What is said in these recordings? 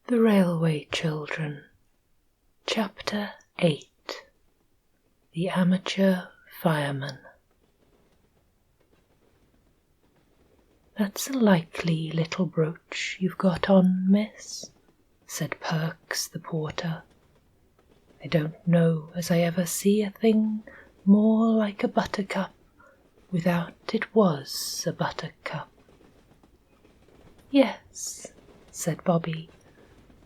The Railway Children. Chapter 8. The Amateur Firemen. "That's a likely little brooch you've got on, miss," said Perks the porter. "I don't know as I ever see a thing more like a buttercup without it was a buttercup." "Yes," said Bobby,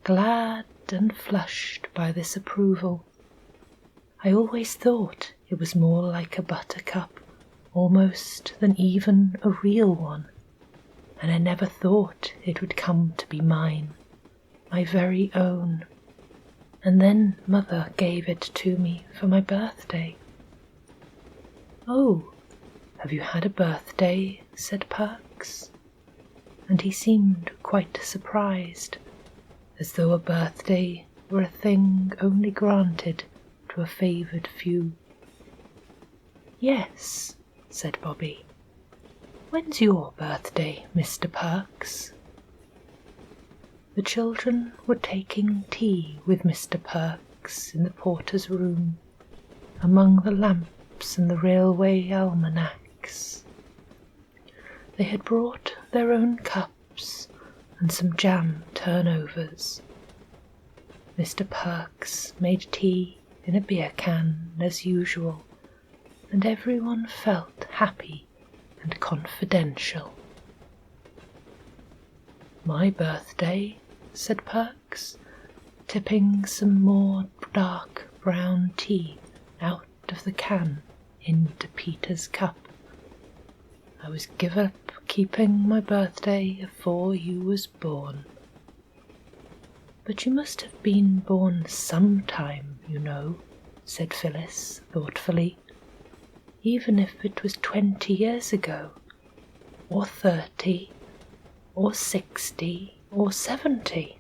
glad and flushed by this approval. "I always thought it was more like a buttercup almost than even a real one, and I never thought it would come to be mine, my very own. And then Mother gave it to me for my birthday." "Oh, have you had a birthday?" said Perks, and he seemed quite surprised, as though a birthday were a thing only granted to a favoured few. "Yes," said Bobby. "When's your birthday, Mr. Perks?" The children were taking tea with Mr. Perks in the porter's room, among the lamps and the railway almanacs. They had brought their own cups and some jam turnovers. Mr. Perks made tea in a beer can as usual, and everyone felt happy and confidential. "My birthday," said Perks, tipping some more dark brown tea out of the can into Peter's cup. "I was give up keeping my birthday afore you was born." "But you must have been born sometime, you know," said Phyllis thoughtfully, "even if it was 20 years ago, or 30, or 60, or 70.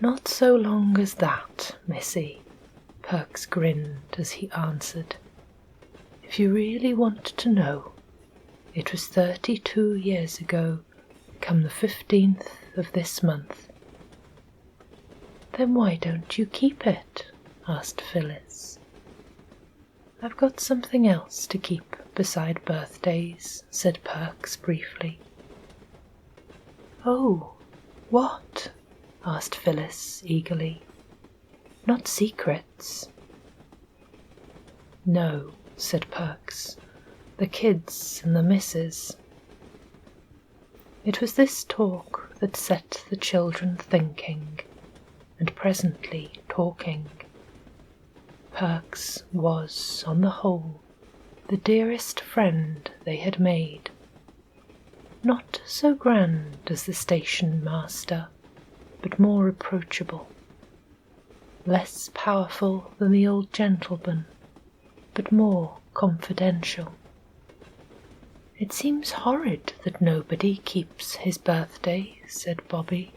"Not so long as that, missy," Perks grinned as he answered. "If you really want to know, it was 32 years ago, come the 15th of this month." "Then why don't you keep it?" asked Phyllis. "I've got something else to keep beside birthdays," said Perks briefly. "Oh, what?" asked Phyllis eagerly. "Not secrets?" "No," said Perks. "The kids and the missus." It was this talk that set the children thinking, and presently talking. Perks was, on the whole, the dearest friend they had made. Not so grand as the station master, but more approachable. Less powerful than the old gentleman, but more confidential. "It seems horrid that nobody keeps his birthday," said Bobby.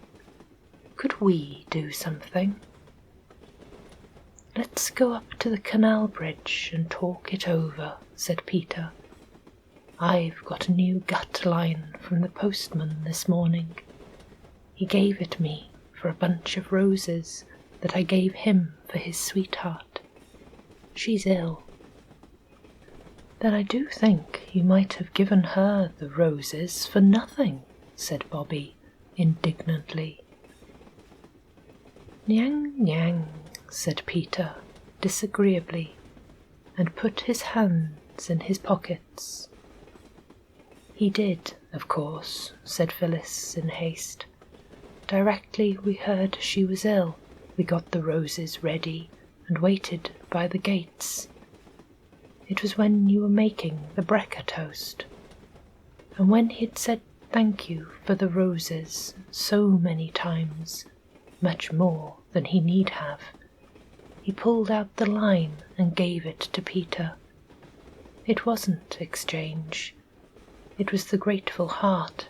"Could we do something?" "Let's go up to the canal bridge and talk it over," said Peter. "I've got a new gut line from the postman this morning. He gave it me for a bunch of roses that I gave him for his sweetheart. She's ill." "Then I do think you might have given her the roses for nothing," said Bobby indignantly. "Nyang, nyang," said Peter disagreeably, and put his hands in his pockets. "He did, of course," said Phyllis in haste. "Directly we heard she was ill, we got the roses ready and waited by the gates. It was when you were making the brekker toast. And when he'd said thank you for the roses so many times, much more than he need have, he pulled out the line and gave it to Peter. It wasn't exchange. It was the grateful heart."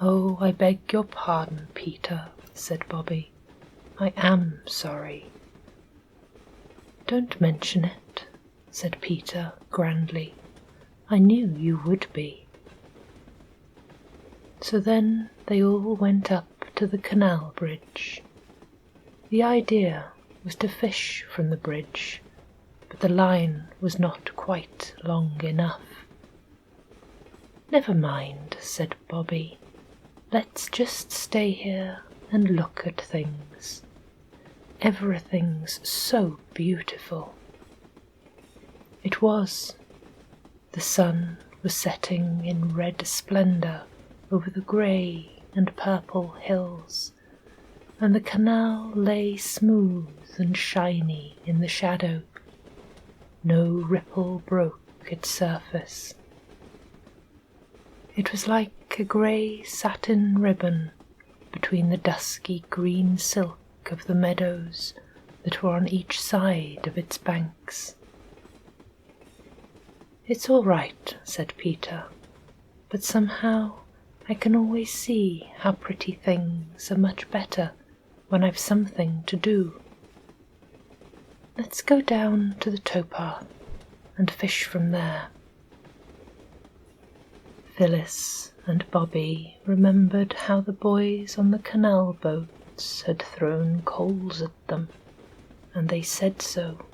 "Oh, I beg your pardon, Peter," said Bobby. "I am sorry." "Don't mention it," said Peter grandly. "I knew you would be." So then they all went up to the canal bridge. The idea was to fish from the bridge, but the line was not quite long enough. "Never mind," said Bobby. "Let's just stay here and look at things. Everything's so beautiful." It was. The sun was setting in red splendour over the grey and purple hills, and the canal lay smooth and shiny in the shadow. No ripple broke its surface. It was like a grey satin ribbon between the dusky green silk of the meadows that were on each side of its banks. "It's all right," said Peter, "but somehow I can always see how pretty things are much better when I've something to do. Let's go down to the towpath and fish from there." Phyllis and Bobby remembered how the boys on the canal boats had thrown coals at them, and they said so.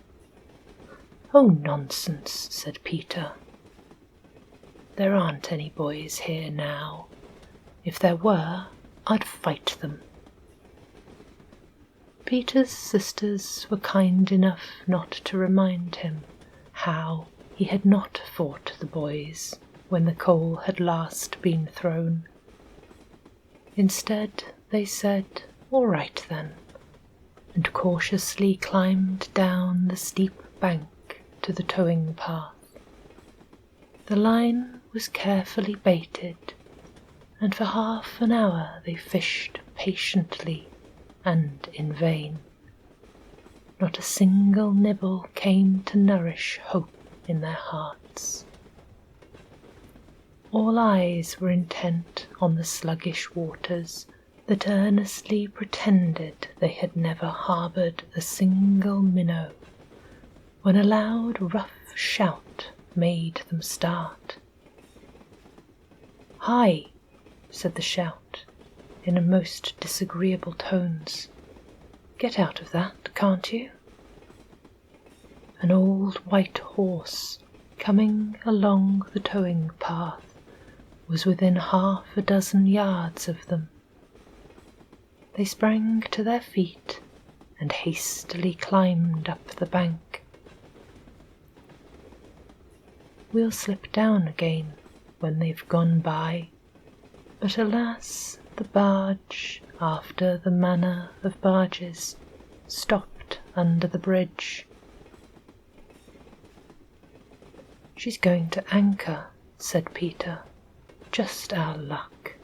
"Oh, nonsense," said Peter. "There aren't any boys here now. If there were, I'd fight them." Peter's sisters were kind enough not to remind him how he had not fought the boys when the coal had last been thrown. Instead, they said, "All right then," and cautiously climbed down the steep bank to the towing path. The line was carefully baited, and for half an hour they fished patiently and in vain. Not a single nibble came to nourish hope in their hearts. All eyes were intent on the sluggish waters that earnestly pretended they had never harboured a single minnow, when a loud rough shout made them start. "Hi!" said the shout, in a most disagreeable tones. "Get out of that, can't you?" An old white horse, coming along the towing path, was within half a dozen yards of them. They sprang to their feet and hastily climbed up the bank. "We'll slip down again when they've gone by," but alas, the barge, after the manner of barges, stopped under the bridge. "She's going to anchor," said Peter. "Just our luck."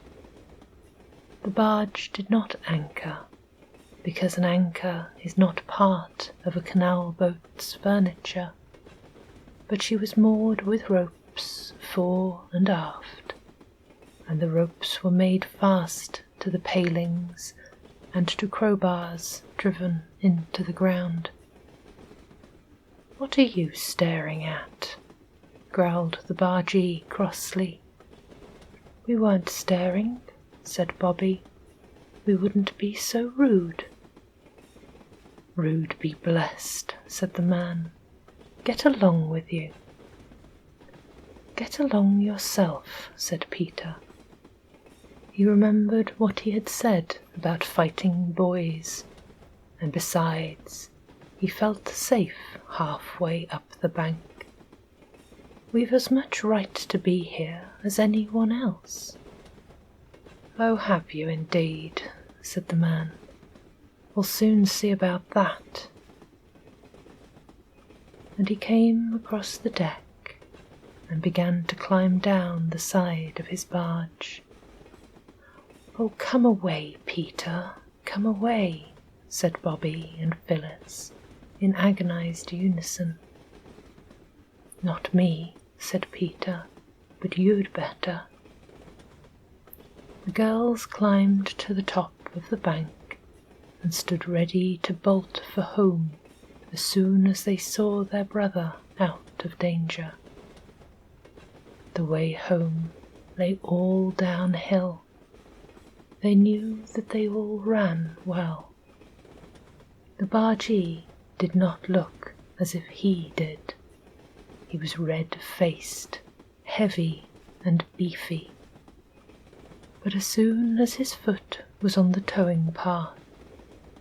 The barge did not anchor, because an anchor is not part of a canal boat's furniture, but she was moored with ropes fore and aft, and the ropes were made fast to the palings and to crowbars driven into the ground. "What are you staring at?" growled the bargee crossly. "We weren't staring," said Bobby. "We wouldn't be so rude." "Rude be blessed," said the man. "Get along with you." "Get along yourself," said Peter. He remembered what he had said about fighting boys, and besides, he felt safe halfway up the bank. "We've as much right to be here as anyone else." "Oh, have you indeed?" said the man. "We'll soon see about that." And he came across the deck and began to climb down the side of his barge. "Oh, come away, Peter, come away," said Bobby and Phyllis in agonized unison. "Not me," said Peter, "but you'd better." The girls climbed to the top of the bank and stood ready to bolt for home as soon as they saw their brother out of danger. The way home lay all downhill, They knew that they all ran well. The bargee did not look as if he did. He was red-faced, heavy and beefy. But as soon as his foot was on the towing path,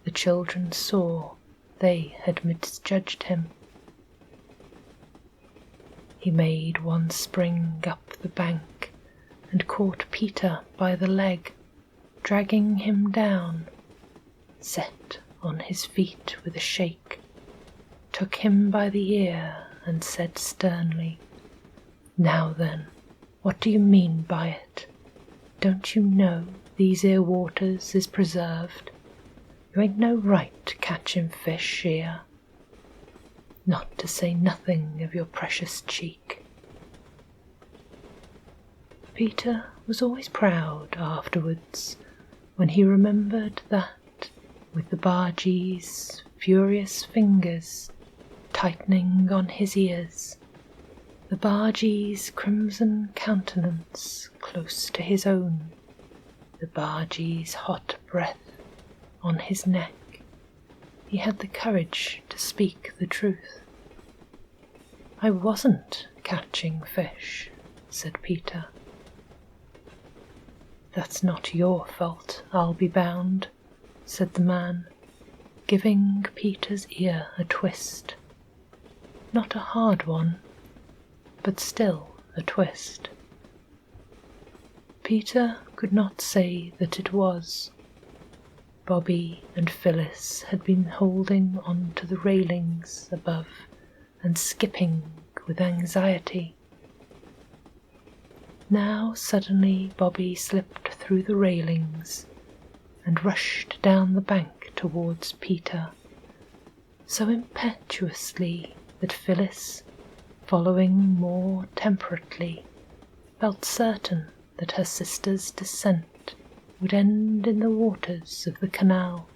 the children saw they had misjudged him. He made one spring up the bank and caught Peter by the leg, dragging him down, set on his feet with a shake, took him by the ear and said sternly, "Now then, what do you mean by it? Don't you know these 'ere waters is preserved? You ain't no right catching fish here. Not to say nothing of your precious cheek." Peter was always proud afterwards when he remembered that, with the bargee's furious fingers tightening on his ears, the bargee's crimson countenance close to his own, the bargee's hot breath on his neck, he had the courage to speak the truth. "I wasn't catching fish," said Peter. "That's not your fault, I'll be bound," said the man, giving Peter's ear a twist. Not a hard one, but still a twist. Peter could not say that it was. Bobby and Phyllis had been holding on to the railings above and skipping with anxiety. Now suddenly Bobby slipped through the railings and rushed down the bank towards Peter, so impetuously that Phyllis, following more temperately, felt certain that her sister's descent would end in the waters of the canal,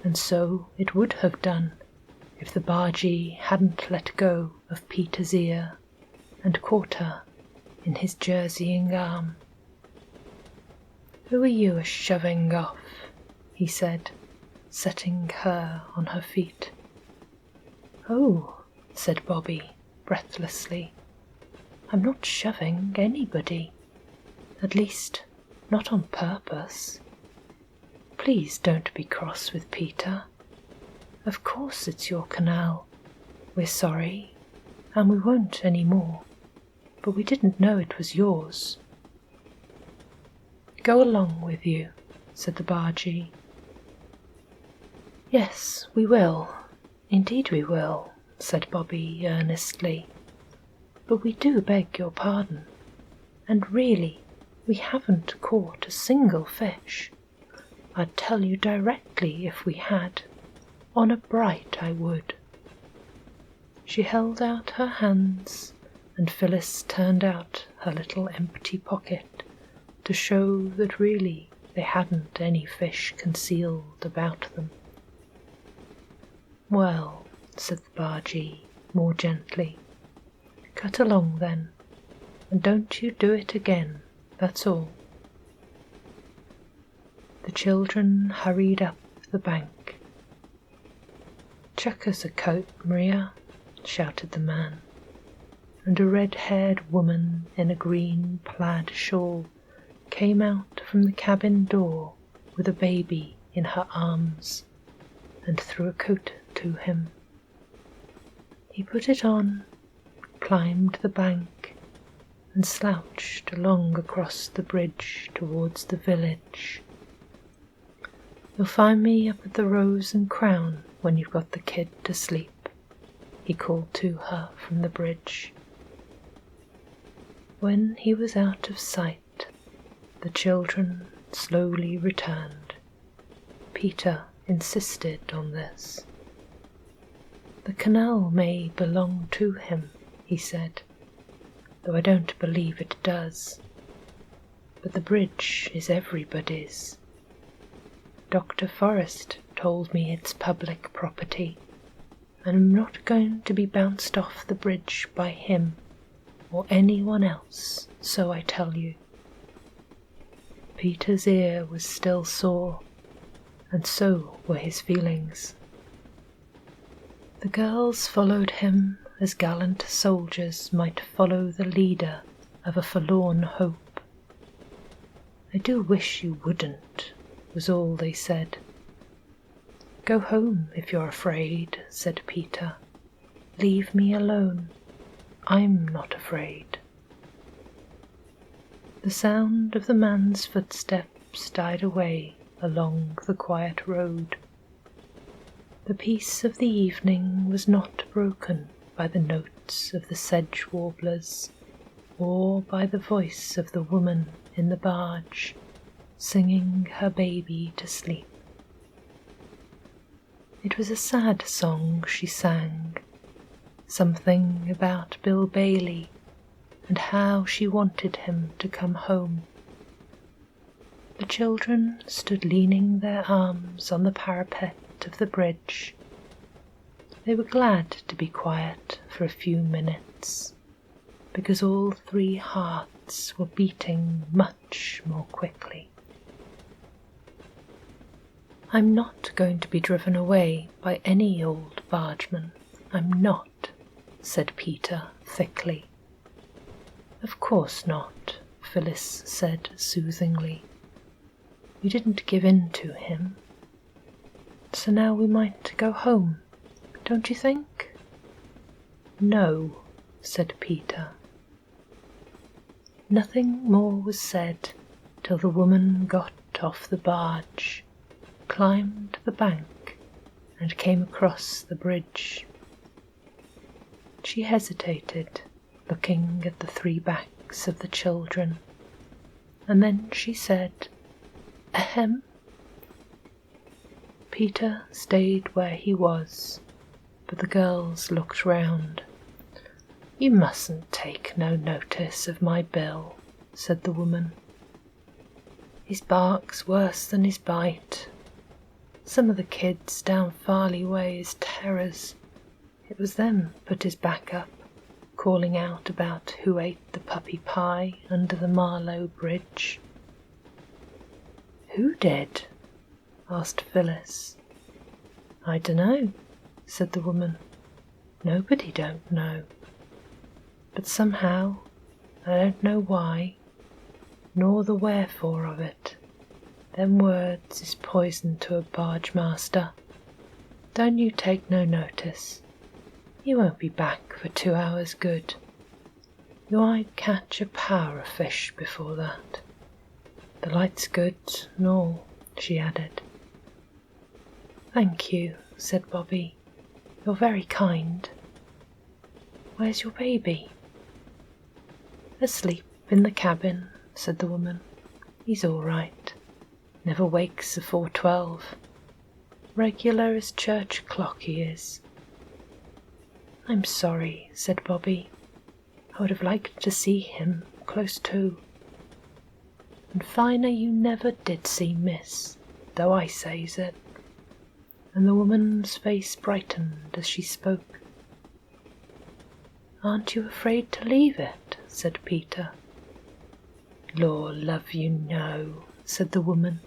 and so it would have done if the bargee hadn't let go of Peter's ear and caught her in his jerseying arm. "Who are you a-shoving off?" he said, setting her on her feet. "Oh," said Bobby breathlessly, "I'm not shoving anybody. At least, not on purpose. Please don't be cross with Peter. Of course it's your canal. We're sorry, and we won't any more, but we didn't know it was yours." "Go along with you," said the bargee. "Yes, we will. Indeed we will," said Bobby earnestly. "But we do beg your pardon, and really we haven't caught a single fish. I'd tell you directly if we had. Honour bright I would." She held out her hands, and Phyllis turned out her little empty pocket to show that really they hadn't any fish concealed about them. "Well," said the bargee more gently, "cut along then, and don't you do it again, that's all." The children hurried up the bank. "Chuck us a coat, Maria," shouted the man, and a red-haired woman in a green plaid shawl came out from the cabin door with a baby in her arms and threw a coat to him. He put it on, climbed the bank, and slouched along across the bridge towards the village. "You'll find me up at the Rose and Crown when you've got the kid to sleep," he called to her from the bridge. When he was out of sight, the children slowly returned. Peter insisted on this. "The canal may belong to him," he said, "though I don't believe it does. But the bridge is everybody's. Dr. Forrest told me it's public property, and I'm not going to be bounced off the bridge by him or anyone else, so I tell you." Peter's ear was still sore, and so were his feelings. The girls followed him as gallant soldiers might follow the leader of a forlorn hope. "I do wish you wouldn't," was all they said. "Go home if you're afraid," said Peter. "Leave me alone. I'm not afraid." The sound of the man's footsteps died away along the quiet road. The peace of the evening was not broken by the notes of the sedge warblers, or by the voice of the woman in the barge, singing her baby to sleep. It was a sad song she sang, something about Bill Bailey and how she wanted him to come home. The children stood leaning their arms on the parapet of the bridge. They were glad to be quiet for a few minutes, because all three hearts were beating much more quickly. "I'm not going to be driven away by any old bargeman, I'm not," said Peter thickly. "Of course not," Phyllis said soothingly. "You didn't give in to him. So now we might go home, don't you think?" "No," said Peter. Nothing more was said till the woman got off the barge, climbed the bank, and came across the bridge. She hesitated, looking at the three backs of the children, and then she said, "Ahem." Peter stayed where he was, but the girls looked round. "You mustn't take no notice of my Bill," said the woman. "His bark's worse than his bite. Some of the kids down Farley way is terrors. It was them put his back up, calling out about who ate the puppy pie under the Marlow Bridge." "Who did?" asked Phyllis. "I dunno," said the woman. "Nobody don't know. But somehow, I don't know why, nor the wherefore of it, them words is poison to a barge master. Don't you take no notice. You won't be back for 2 hours good. You might catch a power of fish before that. The light's good and all," she added. "Thank you," said Bobby. "You're very kind. Where's your baby?" "Asleep in the cabin," said the woman. "He's all right. Never wakes afore 12. Regular as church clock he is." "I'm sorry," said Bobby. "I would have liked to see him close to. And finer you never did see, miss, though I says it." And the woman's face brightened as she spoke. "Aren't you afraid to leave it?" said Peter. "Lor, love you, no," said the woman.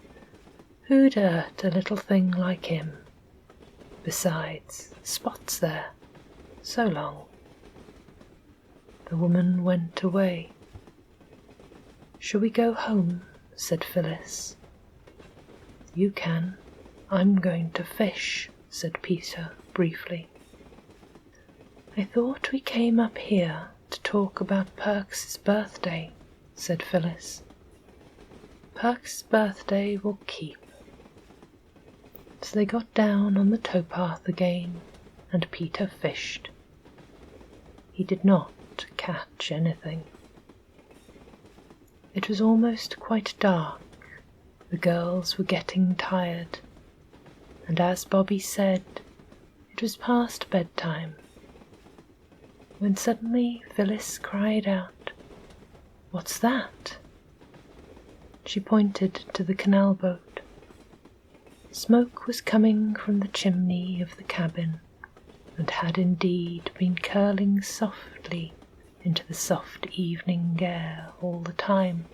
"Who'd hurt a little thing like him? Besides, Spot's there. So long." The woman went away. "Shall we go home?" said Phyllis. "You can. I'm going to fish," said Peter briefly. "I thought we came up here to talk about Perks's birthday," said Phyllis. "Perks's birthday will keep." So they got down on the towpath again, and Peter fished. He did not catch anything. It was almost quite dark. The girls were getting tired, and as Bobby said, it was past bedtime, when suddenly Phyllis cried out, "What's that?" She pointed to the canal boat. Smoke was coming from the chimney of the cabin, and had indeed been curling softly into the soft evening air all the time.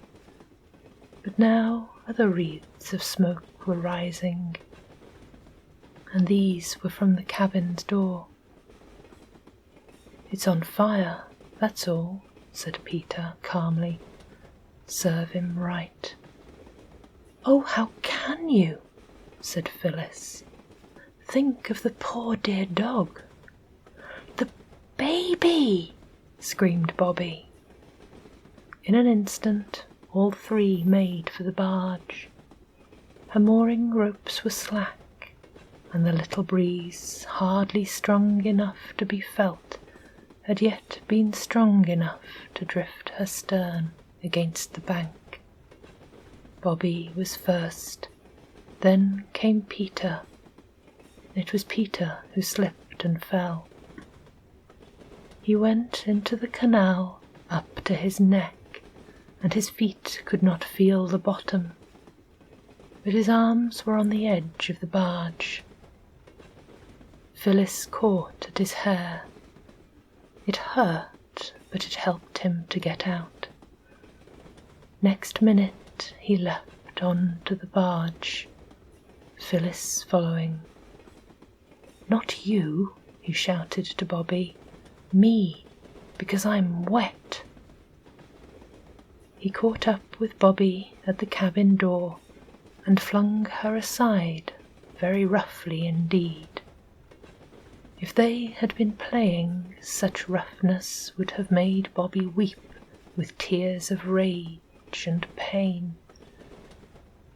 But now other wreaths of smoke were rising, and these were from the cabin's door. "It's on fire, that's all," said Peter calmly. "Serve him right." "Oh, how can you?" said Phyllis. "Think of the poor dear dog." "The baby!" screamed Bobby. In an instant all three made for the barge. Her mooring ropes were slack, and the little breeze, hardly strong enough to be felt, had yet been strong enough to drift her stern against the bank. Bobby was first, then came Peter. It was Peter who slipped and fell. He went into the canal up to his neck, and his feet could not feel the bottom, but his arms were on the edge of the barge. Phyllis caught at his hair. It hurt, but it helped him to get out. Next minute he leapt on to the barge, Phyllis following. "Not you," he shouted to Bobby. "Me, because I'm wet." He caught up with Bobby at the cabin door and flung her aside, very roughly indeed. If they had been playing, such roughness would have made Bobby weep with tears of rage and pain.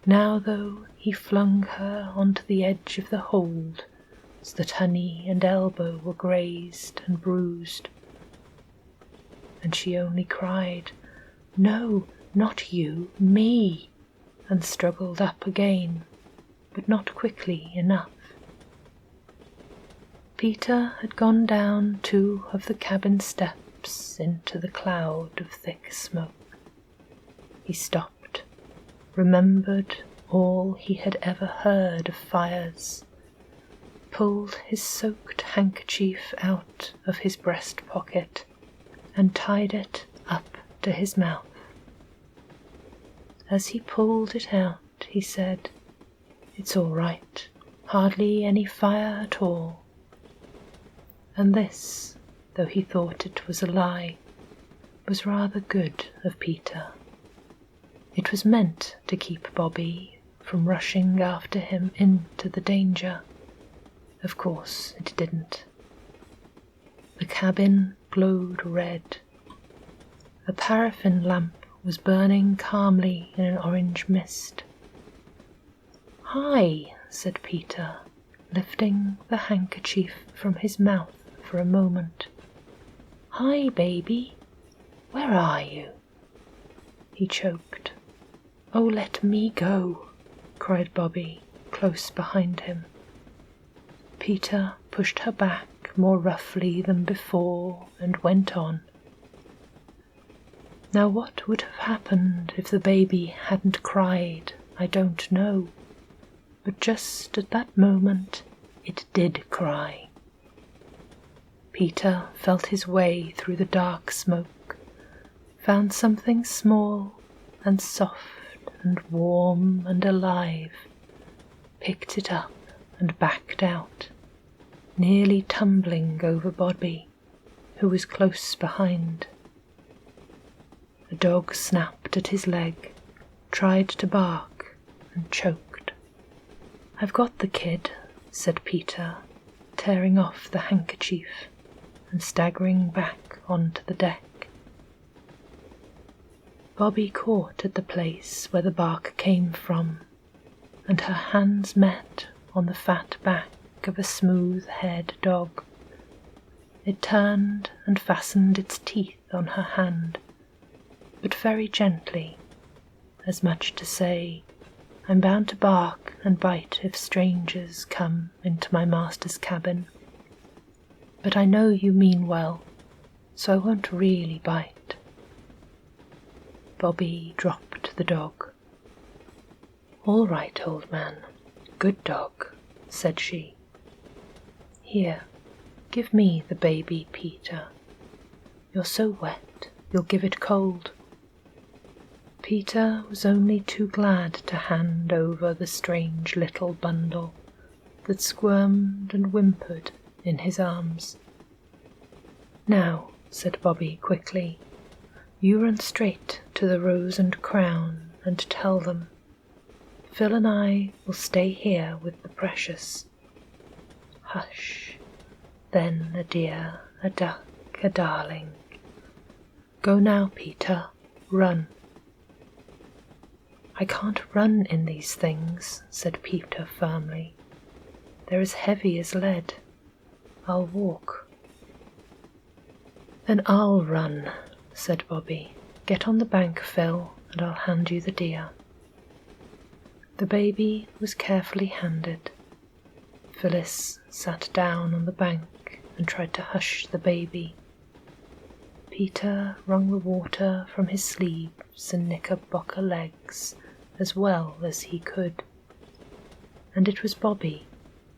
Now, though, he flung her onto the edge of the hold, so that her knee and elbow were grazed and bruised. And she only cried, "No, not you, me," and struggled up again, but not quickly enough. Peter had gone down 2 of the cabin steps into the cloud of thick smoke. He stopped, remembered all he had ever heard of fires, pulled his soaked handkerchief out of his breast pocket, and tied it up to his mouth. As he pulled it out, he said, "It's all right, hardly any fire at all." And this, though he thought it was a lie, was rather good of Peter. It was meant to keep Bobby from rushing after him into the danger. Of course it didn't. The cabin glowed red. A paraffin lamp was burning calmly in an orange mist. "Hi," said Peter, lifting the handkerchief from his mouth for a moment. "Hi, baby. Where are you?" He choked. "Oh, let me go," cried Bobby, close behind him. Peter pushed her back more roughly than before and went on. Now what would have happened if the baby hadn't cried, I don't know, but just at that moment it did cry. Peter felt his way through the dark smoke, found something small and soft and warm and alive, picked it up and backed out, nearly tumbling over Bobby, who was close behind. The dog snapped at his leg, tried to bark, and choked. "I've got the kid," said Peter, tearing off the handkerchief and staggering back onto the deck. Bobby caught at the place where the bark came from, and her hands met on the fat back of a smooth-haired dog. It turned and fastened its teeth on her hand, but very gently, as much to say, "I'm bound to bark and bite if strangers come into my master's cabin, but I know you mean well, so I won't really bite." Bobby dropped the dog. "All right, old man, good dog," said she. "Here, give me the baby, Peter. You're so wet, you'll give it cold." Peter was only too glad to hand over the strange little bundle that squirmed and whimpered in his arms. "Now," said Bobby quickly, "you run straight to the Rose and Crown and tell them. Phil and I will stay here with the precious. Hush, then a dear, a duck, a darling. Go now, Peter, run." "I can't run in these things," said Peter firmly. "They're as heavy as lead. I'll walk." "Then I'll run," said Bobby. "Get on the bank, Phil, and I'll hand you the deer." The baby was carefully handed. Phyllis sat down on the bank and tried to hush the baby. Peter wrung the water from his sleeves and knickerbocker legs as well as he could, and it was Bobby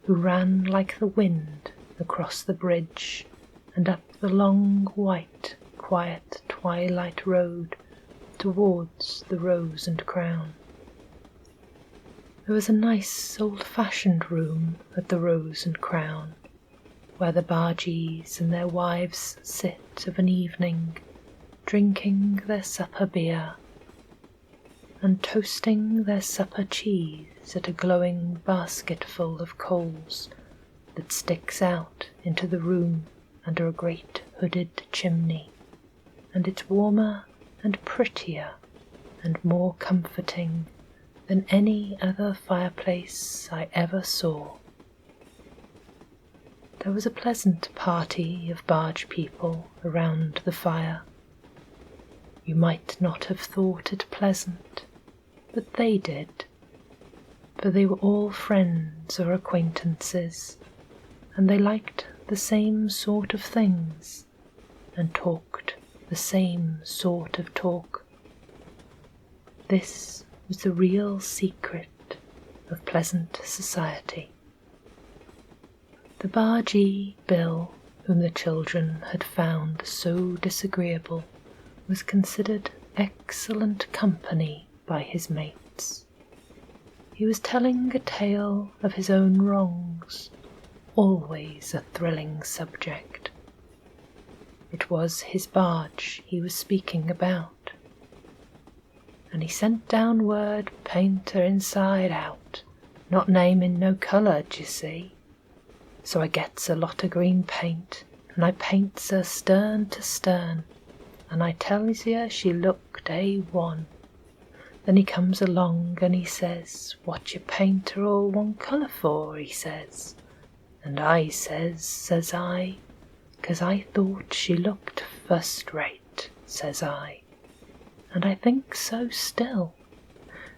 who ran like the wind across the bridge and up the long, white, quiet twilight road towards the Rose and Crown. There was a nice old-fashioned room at the Rose and Crown, where the bargees and their wives sit of an evening, drinking their supper beer, and toasting their supper cheese at a glowing basketful of coals that sticks out into the room under a great hooded chimney, and it's warmer and prettier and more comforting than any other fireplace I ever saw. There was a pleasant party of barge people around the fire. You might not have thought it pleasant, but they did, for they were all friends or acquaintances, and they liked the same sort of things, and talked the same sort of talk. This was the real secret of pleasant society. The bargee, Bill, whom the children had found so disagreeable, was considered excellent company by his mates. He was telling a tale of his own wrongs, always a thrilling subject. It was his barge he was speaking about. And he sent down word paint her inside out, not naming no colour, d'ye see. So I gets a lot of green paint, and I paints her stern to stern, and I tells yer she looked A1. Then he comes along and he says, "What you paint her all one colour for?" he says. And I says I, "'Cause I thought she looked first rate," says I. And I think so still.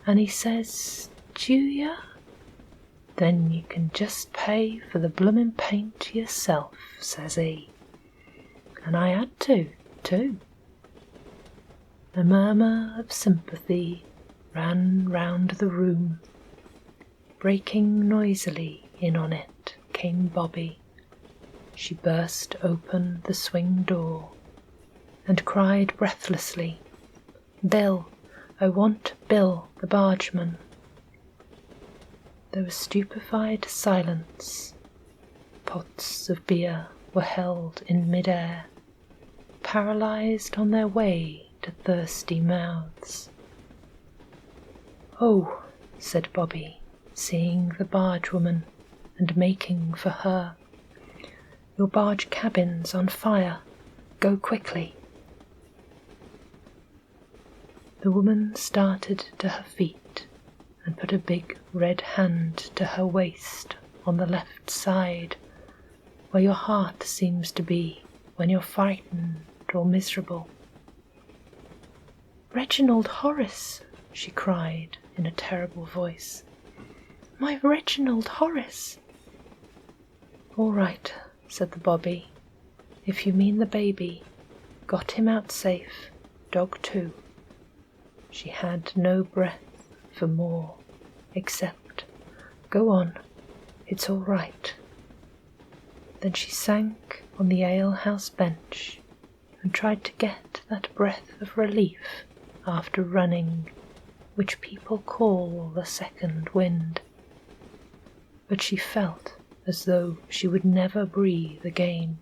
And he says, "Do ya? Then you can just pay for the bloomin' paint yourself," says he. And I had to, too. A murmur of sympathy ran round the room. Breaking noisily in on it came Bobby. She burst open the swing door and cried breathlessly, "Bill, I want Bill, the bargeman." There was stupefied silence. Pots of beer were held in mid-air, paralysed on their way to thirsty mouths. "Oh," said Bobby, seeing the bargewoman and making for her. "Your barge cabin's on fire. Go quickly." The woman started to her feet and put a big red hand to her waist on the left side, where your heart seems to be when you're frightened or miserable. "Reginald Horace!" she cried in a terrible voice. "My Reginald Horace!" "All right," said the Bobby. "If you mean the baby, got him out safe, dog too." She had no breath for more, except, "Go on, it's all right." Then she sank on the alehouse bench and tried to get that breath of relief after running, which people call the second wind, but she felt as though she would never breathe again.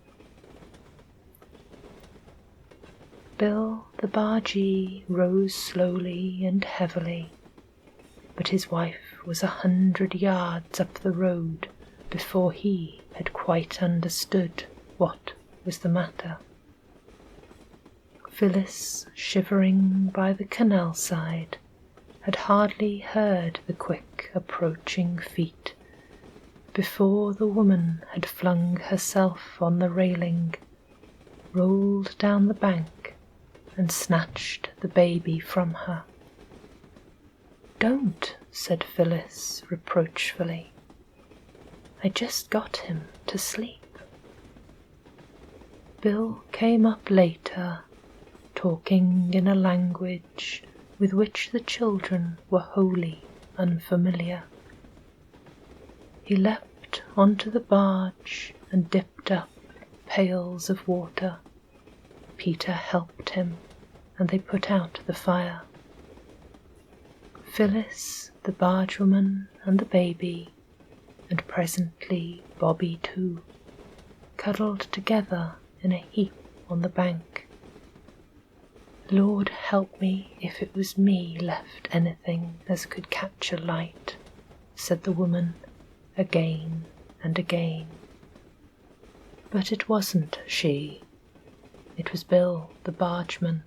Bill the bargee rose slowly and heavily, but his wife was 100 yards up the road before he had quite understood what was the matter. Phyllis, shivering by the canal side, had hardly heard the quick approaching feet before the woman had flung herself on the railing, rolled down the bank, and snatched the baby from her. "Don't," said Phyllis reproachfully. "I just got him to sleep." Bill came up later, talking in a language with which the children were wholly unfamiliar. He leapt onto the barge and dipped up pails of water. Peter helped him, and they put out the fire. Phyllis, the bargewoman, and the baby, and presently Bobby too, cuddled together in a heap on the bank. "Lord help me if it was me left anything as could catch a light," said the woman again and again. But it wasn't she. It was Bill the bargeman,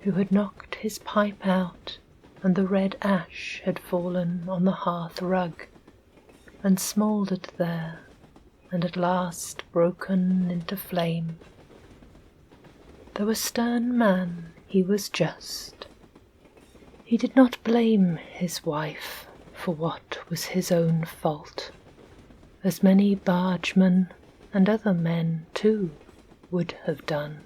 who had knocked his pipe out, and the red ash had fallen on the hearth rug and smouldered there, and at last broken into flame. Though a stern man, he was just. He did not blame his wife for what was his own fault, as many bargemen and other men too would have done.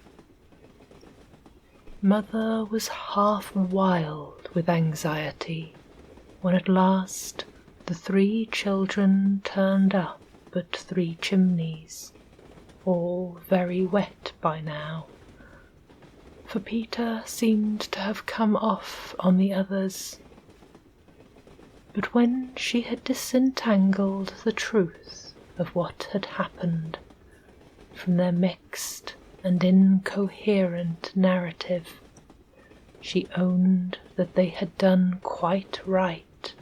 Mother was half wild with anxiety when at last the 3 children turned up at 3 Chimneys, all very wet by now, for Peter seemed to have come off on the others. But when she had disentangled the truth of what had happened from their mixed and incoherent narrative, she owned that they had done quite right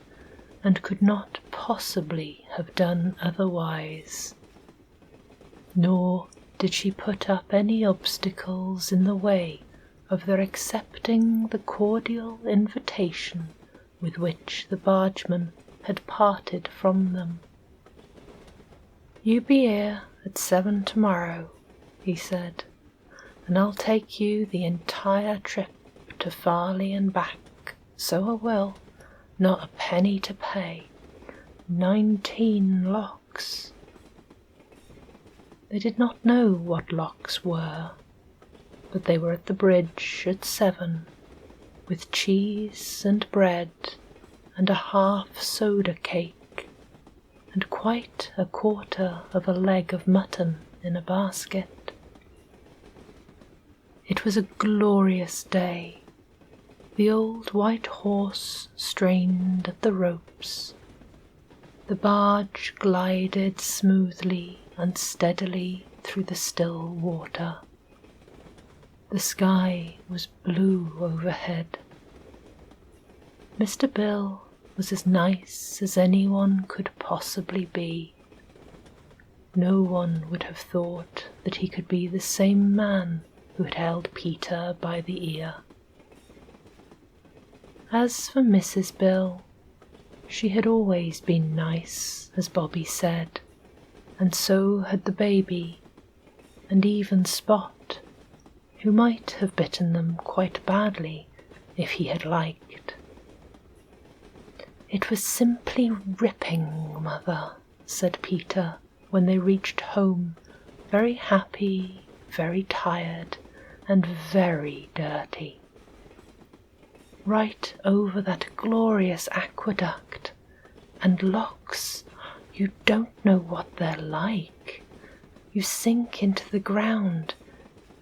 and could not possibly have done otherwise. Nor did she put up any obstacles in the way of their accepting the cordial invitation with which the bargeman had parted from them. "You be here at 7 tomorrow," he said, "and I'll take you the entire trip to Farley and back, so I will, not a penny to pay. 19 locks." They did not know what locks were, but they were at the bridge at 7, with cheese and bread and a half soda cake, and quite a quarter of a leg of mutton in a basket. It was a glorious day. The old white horse strained at the ropes. The barge glided smoothly and steadily through the still water. The sky was blue overhead. Mr. Bill was as nice as anyone could possibly be. No one would have thought that he could be the same man who had held Peter by the ear. As for Mrs. Bill, she had always been nice, as Bobby said, and so had the baby, and even Spot, who might have bitten them quite badly if he had liked. "It was simply ripping, Mother," said Peter when they reached home, very happy, very tired, and very dirty. "Right over that glorious aqueduct, and locks, you don't know what they're like. You sink into the ground,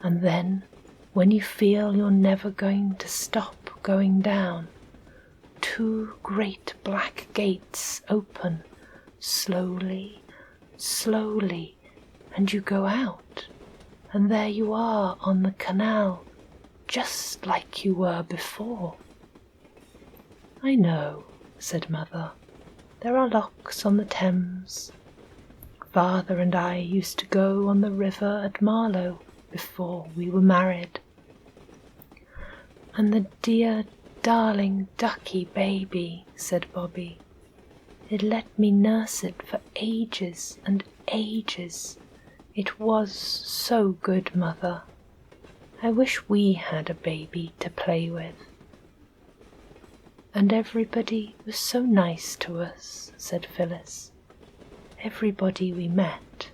and then, when you feel you're never going to stop going down. 2 great black gates open, slowly, slowly, and you go out, and there you are on the canal, just like you were before." "I know," said Mother. "There are locks on the Thames. Father and I used to go on the river at Marlow before we were married. And the dear, darling, ducky baby," said Bobby. "It let me nurse it for ages and ages. It was so good, Mother. I wish we had a baby to play with." "And everybody was so nice to us," said Phyllis. "Everybody we met.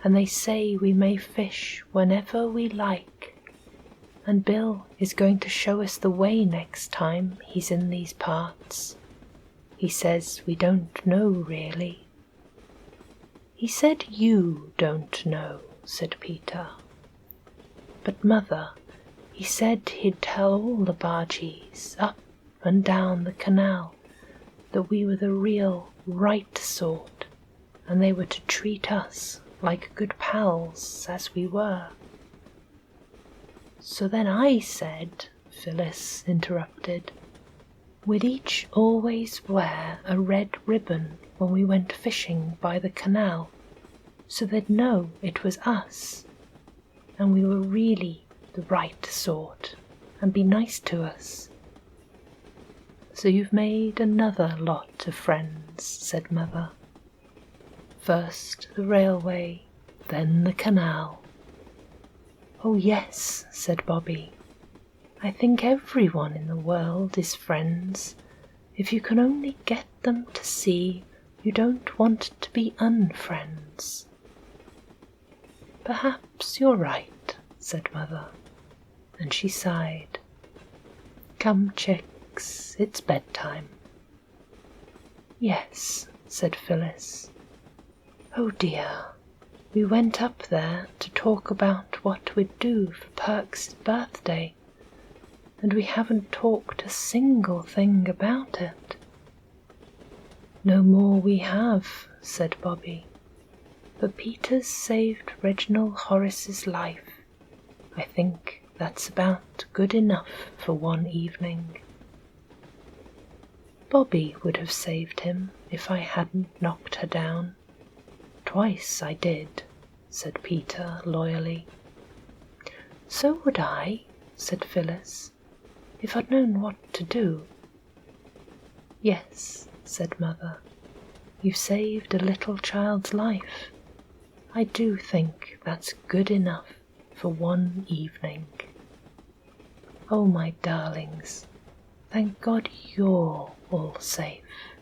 And they say we may fish whenever we like. And Bill is going to show us the way next time he's in these parts. He says we don't know really." "He said you don't know," said Peter. "But Mother, he said he'd tell all the bargees up and down the canal that we were the real right sort, and they were to treat us like good pals as we were." "So then I said," Phyllis interrupted, "we'd each always wear a red ribbon when we went fishing by the canal, so they'd know it was us, and we were really the right sort, and be nice to us." "So you've made another lot of friends," said Mother. "First the railway, then the canal." "Oh yes," said Bobby. "I think everyone in the world is friends, if you can only get them to see you don't want to be unfriends." "Perhaps you're right," said Mother, and she sighed. "Come, chicks, it's bedtime." "Yes," said Phyllis. "Oh dear, we went up there to talk about what we'd do for Perk's birthday, and we haven't talked a single thing about it." "No more we have," said Bobby. "But Peter's saved Reginald Horace's life. I think that's about good enough for one evening." "Bobby would have saved him if I hadn't knocked her down. Twice I did," said Peter loyally. "So would I," said Phyllis, "if I'd known what to do." "Yes," said Mother, "you've saved a little child's life. I do think that's good enough for one evening. Oh, my darlings, thank God you're all safe."